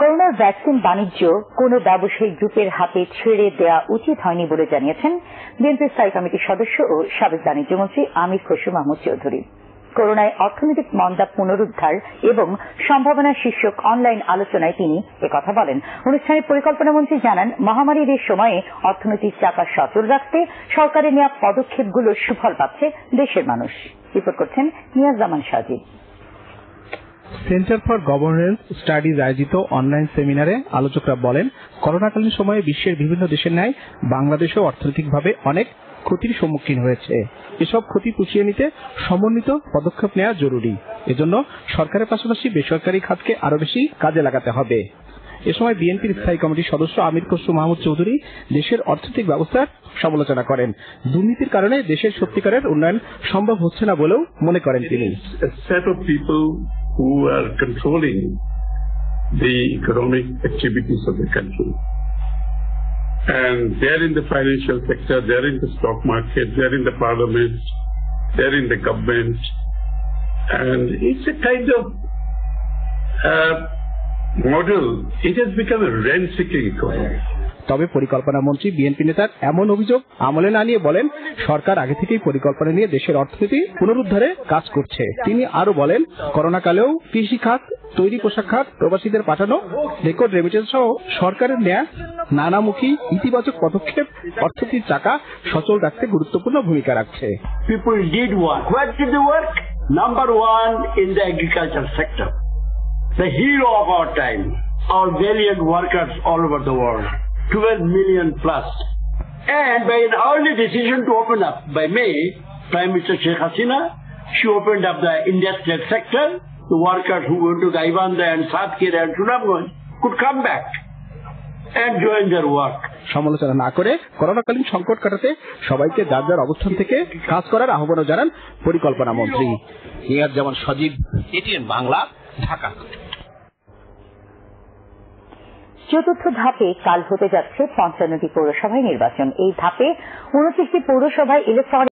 করোনার ভ্যাকসিন বাণিজ্য কোন ব্যবসায়িক গ্রুপের হাতে ছেড়ে দেওয়া উচিত হয়নি বলে জানিয়েছেন বিএনপির স্থায়ী কমিটির সদস্য ও সাবেক বাণিজ্যমন্ত্রী আমির খসরু মাহমুদ চৌধুরী। করোনায় অর্থনৈতিক মন্দা পুনরুদ্ধার এবং সম্ভাবনা শীর্ষক অনলাইন আলোচনায় তিনি একথা বলেন। অনুষ্ঠানে পরিকল্পনামন্ত্রী জানান, মহামারীর এই সময়ে অর্থনৈতিক চাকা সচল রাখতে সরকারের নেওয়া পদক্ষেপগুলোর সুফল পাচ্ছে দেশের মানুষ। রিপোর্ট করছেন Niazzaman Sajid. Centre for governance studies আয়োজিত অনলাইন সেমিনারে আলোচকরা বলেন, করোনাকালীন সময়ে বিশ্বের বিভিন্ন দেশের ন্যায় বাংলাদেশও অর্থনৈতিকভাবে অনেক ক্ষতির সম্মুখীন হয়েছে। এসব ক্ষতি পুষিয়ে নিতে সমন্বিত পদক্ষেপ নেওয়া জরুরি। এজন্য সরকারের পাশাপাশি বেসরকারি খাতকে আরো বেশি কাজে লাগাতে হবে। এ সময় বিএনপির স্থায়ী কমিটির সদস্য আমির খসরু মাহমুদ চৌধুরী দেশের অর্থনৈতিক ব্যবস্থার সমালোচনা করেন। দুর্নীতির কারণে দেশের সত্যিকারের উন্নয়ন সম্ভব হচ্ছে না বলেও মনে করেন তিনি। Who are controlling the economic activities of the country. And they're in the financial sector, they're in the stock market, they're in the parliament, they're in the government. And it's a kind of model. It has become a rent-seeking economy. তবে পরিকল্পনা মন্ত্রী BNP নেতার এমন অভিযোগ আমলে না নিয়ে বলেন, সরকার আগে থেকেই পরিকল্পনা নিয়ে দেশের অর্থনীতি পুনরুদ্ধারে কাজ করছে। তিনি আরো বলেন, করোনাকালেও কৃষি খাত, তৈরি পোশাক খাত, প্রবাসীদের পাঠানো রেকর্ড রেমিটেন্স সহ সরকারের নেয়া নানামুখী ইতিবাচক পদক্ষেপ অর্থনীতির চাকা সচল রাখতে গুরুত্বপূর্ণ ভূমিকা রাখছে। People did work. Where did they work? Number one, in the agriculture sector. The hero of our time. Our valiant workers all over the world. 12 million plus. And by an early decision to open up, by May, Prime Minister Sheikh Hasina, she opened up the industrial sector. The workers who went to Gaibandha and Satkira and Sunamganj could come back and join their work. সমালোচনা না করে করোনাকালীন সংকট কাটাতে সবাইকে যার যার অবস্থান থেকে কাজ করার আহ্বানও জানান পরিকল্পনা মন্ত্রী। নিয়াজজামান সাজিদ, এটিএন বাংলা, ঢাকা। চতুর্থ ধাপে কাল হতে যাচ্ছে ৫৫টি পৌরসভায় নির্বাচন। এই ধাপে ২৯টি পৌরসভায় ইলেকট্রনিক